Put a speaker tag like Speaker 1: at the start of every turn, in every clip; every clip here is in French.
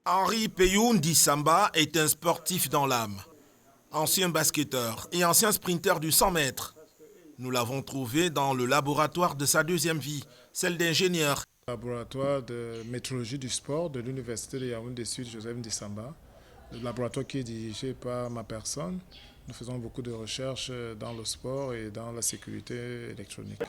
Speaker 1: Henri Peyoun Dissamba est un sportif dans l'âme. Ancien basketteur et ancien sprinter du 100 mètres. Nous l'avons trouvé dans le laboratoire de sa deuxième vie, celle d'ingénieur.
Speaker 2: Laboratoire de métrologie du sport de l'Université de Yaoundé Sud, Joseph Dissamba. Le laboratoire qui est dirigé par ma personne. Nous faisons beaucoup de recherches dans le sport et dans la sécurité électronique.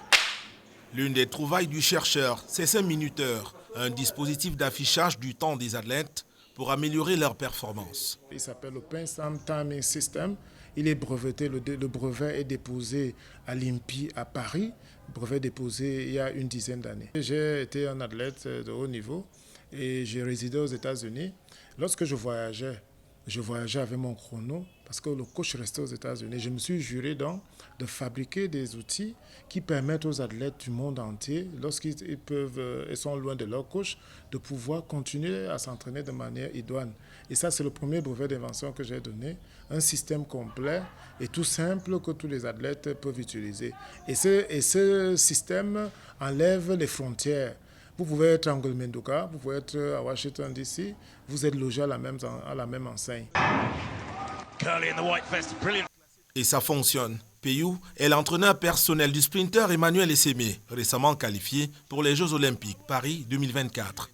Speaker 1: L'une des trouvailles du chercheur, c'est ce minuteur, un dispositif d'affichage du temps des athlètes pour améliorer leur performance.
Speaker 2: Il s'appelle le PenSam Timing System. Il est breveté, le brevet est déposé à l'INPI à Paris, brevet déposé il y a une dizaine d'années. J'ai été un athlète de haut niveau et j'ai résidé aux États-Unis. Lorsque je voyageais avec mon chrono parce que le coach restait aux États-Unis. Je me suis juré donc de fabriquer des outils qui permettent aux athlètes du monde entier, lorsqu'ils sont loin de leur coach, de pouvoir continuer à s'entraîner de manière idoine. Et ça, c'est le premier brevet d'invention que j'ai donné, un système complet et tout simple que tous les athlètes peuvent utiliser. Et ce système enlève les frontières. Vous pouvez être en Golmendoka, vous pouvez être à Washington DC, vous êtes logé à la même enseigne.
Speaker 1: Et ça fonctionne. Peyou est l'entraîneur personnel du sprinter Emmanuel Essémé, récemment qualifié pour les Jeux Olympiques Paris 2024.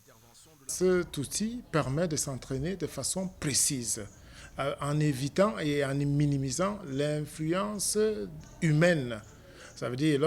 Speaker 2: Cet outil permet de s'entraîner de façon précise, en évitant et en minimisant l'influence humaine. Ça veut dire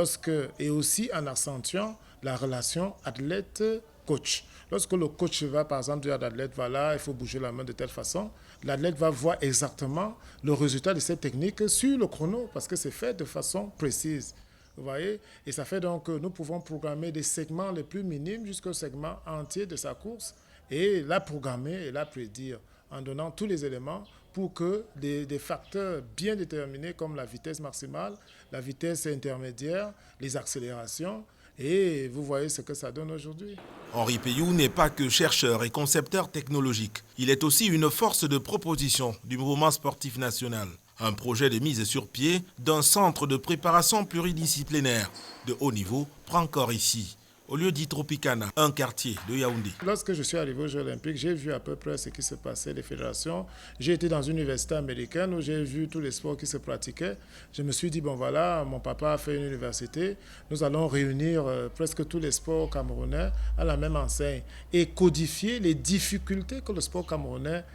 Speaker 2: et aussi en accentuant la relation athlète-coach. Lorsque le coach va, par exemple, dire à l'athlète, voilà, il faut bouger la main de telle façon, l'athlète va voir exactement le résultat de cette technique sur le chrono, parce que c'est fait de façon précise. Vous voyez? Et ça fait donc que nous pouvons programmer des segments les plus minimes jusqu'au segment entier de sa course et la programmer et la prédire en donnant tous les éléments pour que des facteurs bien déterminés comme la vitesse maximale, la vitesse intermédiaire, les accélérations, et vous voyez ce que ça donne aujourd'hui.
Speaker 1: Henri Peyou n'est pas que chercheur et concepteur technologique. Il est aussi une force de proposition du mouvement sportif national. Un projet de mise sur pied d'un centre de préparation pluridisciplinaire de haut niveau prend corps ici, au lieu d'Itropicana, un quartier de Yaoundé.
Speaker 2: Lorsque je suis arrivé aux Jeux Olympiques, j'ai vu à peu près ce qui se passait, les fédérations. J'ai été dans une université américaine où j'ai vu tous les sports qui se pratiquaient. Je me suis dit, bon voilà, mon papa a fait une université. Nous allons réunir presque tous les sports camerounais à la même enseigne et codifier les difficultés que le sport camerounais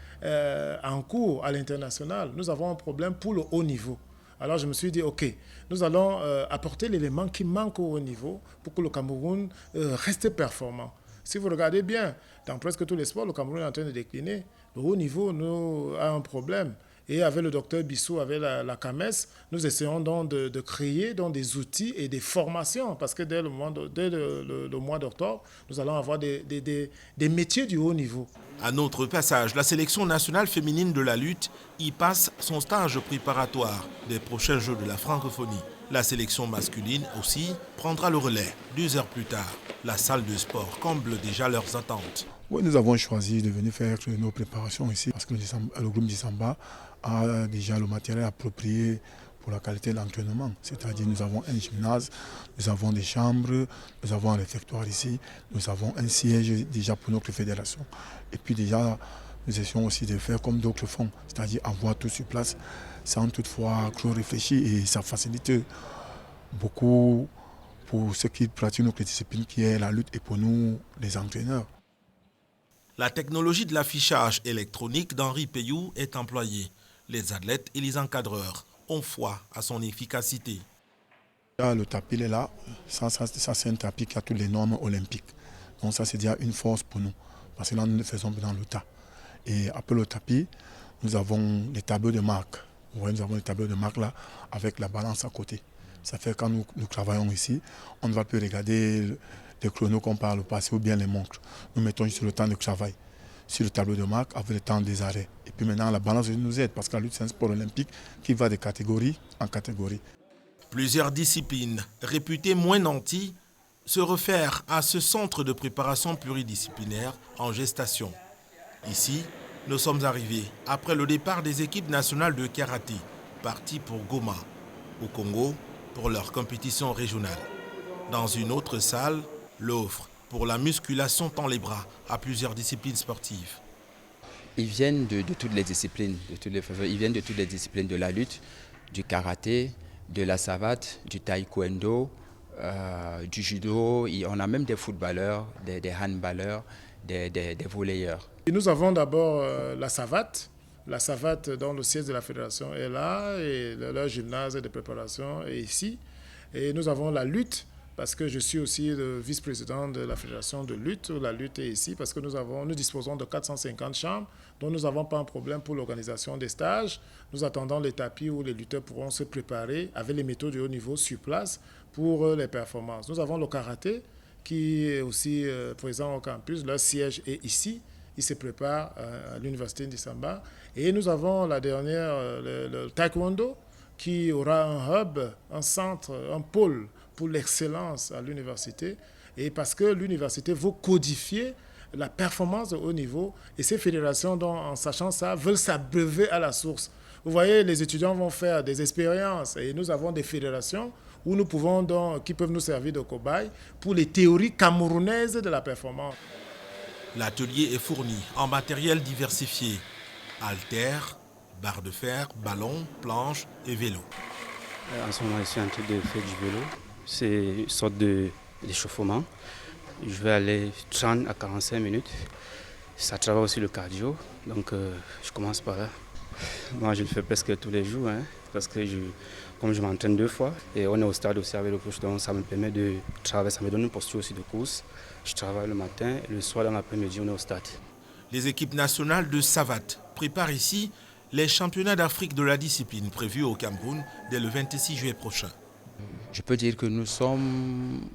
Speaker 2: encourt à l'international. Nous avons un problème pour le haut niveau. Alors je me suis dit, ok, nous allons apporter l'élément qui manque au haut niveau pour que le Cameroun reste performant. Si vous regardez bien, dans presque tous les sports, le Cameroun est en train de décliner. Le haut niveau a un problème. Et avec le docteur Bissou, avec la CAMES, nous essayons donc de créer donc des outils et des formations. Parce que dès le mois d'octobre, nous allons avoir des métiers du haut niveau.
Speaker 1: À notre passage, la sélection nationale féminine de la lutte y passe son stage préparatoire des prochains Jeux de la francophonie. La sélection masculine aussi prendra le relais. 2 heures plus tard, la salle de sport comble déjà leurs attentes.
Speaker 3: Oui, nous avons choisi de venir faire nos préparations ici parce que le groupe Dissamba a déjà le matériel approprié pour la qualité de l'entraînement. C'est-à-dire nous avons un gymnase, nous avons des chambres, nous avons un réfectoire ici, nous avons un siège déjà pour notre fédération. Et puis déjà, nous essayons aussi de faire comme d'autres font, c'est-à-dire avoir tout sur place sans toutefois trop réfléchir et ça facilite beaucoup pour ceux qui pratiquent notre discipline qui est la lutte et pour nous, les entraîneurs.
Speaker 1: La technologie de l'affichage électronique d'Henri Peyou est employée. Les athlètes et les encadreurs ont foi à son efficacité.
Speaker 3: Le tapis est là, ça c'est un tapis qui a toutes les normes olympiques. Donc ça c'est déjà une force pour nous, parce que là nous le faisons dans le tas. Et après le tapis, nous avons les tableaux de marque. Vous voyez, nous avons les tableaux de marque là, avec la balance à côté. Ça fait que quand nous travaillons ici, on ne va plus regarder les chronos comme par le passé ou bien les montres. Nous mettons juste le temps de travail sur le tableau de marque avec le temps des arrêts. Et puis maintenant, la balance nous aide parce que la lutte, c'est un sport olympique qui va de catégorie en catégorie.
Speaker 1: Plusieurs disciplines réputées moins nanties se réfèrent à ce centre de préparation pluridisciplinaire en gestation. Ici, nous sommes arrivés après le départ des équipes nationales de karaté, parties pour Goma, au Congo, pour leur compétition régionale. Dans une autre salle, l'offre pour la musculation tend les bras à plusieurs disciplines sportives.
Speaker 4: Ils viennent de toutes les disciplines, ils viennent de toutes les disciplines de la lutte, du karaté, de la savate, du taekwondo, du judo. On a même des footballeurs, des handballeurs, des volleyeurs.
Speaker 2: Et nous avons d'abord la savate. La savate dont le siège de la fédération est là et leur gymnase de préparation est ici. Et nous avons la lutte parce que je suis aussi le vice-président de la fédération de lutte. La lutte est ici parce que nous disposons de 450 chambres dont nous n'avons pas un problème pour l'organisation des stages. Nous attendons les tapis où les lutteurs pourront se préparer avec les méthodes de haut niveau sur place pour les performances. Nous avons le karaté qui est aussi présent au campus. Leur siège est ici. Ils se préparent à l'université d'Isamba. Et nous avons la dernière, le taekwondo, qui aura un hub, un centre, un pôle pour l'excellence à l'université. Et parce que l'université veut codifier la performance de haut niveau. Et ces fédérations, en sachant ça, veulent s'abreuver à la source. Vous voyez, les étudiants vont faire des expériences. Et nous avons des fédérations qui peuvent nous servir de cobayes pour les théories camerounaises de la performance.
Speaker 1: L'atelier est fourni en matériel diversifié. Haltères, barres de fer, ballons, planches et vélos.
Speaker 5: En ce moment, je suis en train de faire du vélo. C'est une sorte d'échauffement. Je vais aller 30 à 45 minutes. Ça travaille aussi le cardio. Donc, je commence par là. Moi, je le fais presque tous les jours. Parce que comme je m'entraîne 2 fois, et on est au stade aussi avec le coach, donc ça me permet de travailler. Ça me donne une posture aussi de course. Je travaille le matin et le soir, dans l'après-midi, on est au stade.
Speaker 1: Les équipes nationales de savate préparent ici les championnats d'Afrique de la discipline prévus au Cameroun dès le 26 juillet prochain.
Speaker 4: Je peux dire que nous sommes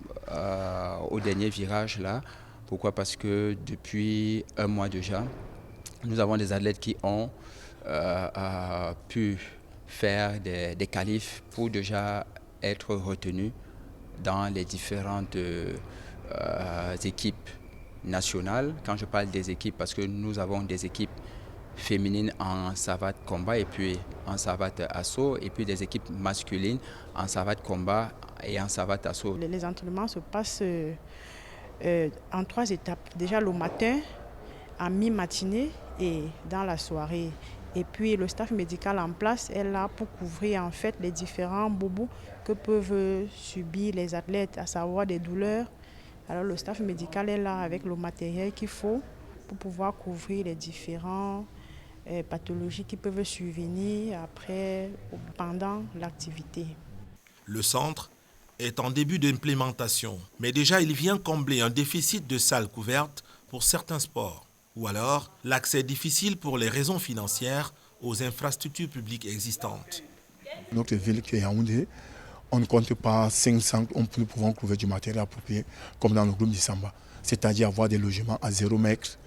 Speaker 4: au dernier virage là. Pourquoi? Parce que depuis un mois déjà, nous avons des athlètes qui ont pu faire des qualifs pour déjà être retenus dans les différentes équipes nationales. Quand je parle des équipes, parce que nous avons des équipes féminines en savate combat et puis en savate assaut, et puis des équipes masculines en savate combat et en savate assaut.
Speaker 6: Les entraînements se passent en 3 étapes. Déjà le matin, à mi-matinée et dans la soirée. Et puis le staff médical en place est là pour couvrir en fait les différents bobos que peuvent subir les athlètes, à savoir des douleurs. Alors le staff médical est là avec le matériel qu'il faut pour pouvoir couvrir les différentes pathologies qui peuvent survenir après ou pendant l'activité.
Speaker 1: Le centre est en début d'implémentation, mais déjà il vient combler un déficit de salles couvertes pour certains sports. Ou alors l'accès difficile pour les raisons financières aux infrastructures publiques existantes.
Speaker 3: Notre ville qui est Yaoundé, on ne compte pas 500, nous pouvons trouver du matériel approprié comme dans le groupe d'Isamba. C'est-à-dire avoir des logements à 0 mètre,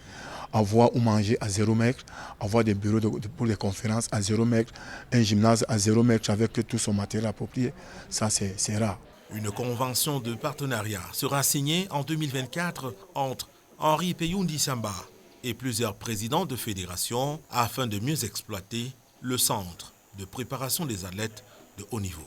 Speaker 3: avoir où manger à 0 mètre, avoir des bureaux pour les conférences à 0 mètre, un gymnase à 0 mètre avec tout son matériel approprié. Ça, c'est rare.
Speaker 1: Une convention de partenariat sera signée en 2024 entre Henri Peyoundi Samba et plusieurs présidents de fédérations afin de mieux exploiter le centre de préparation des athlètes de haut niveau.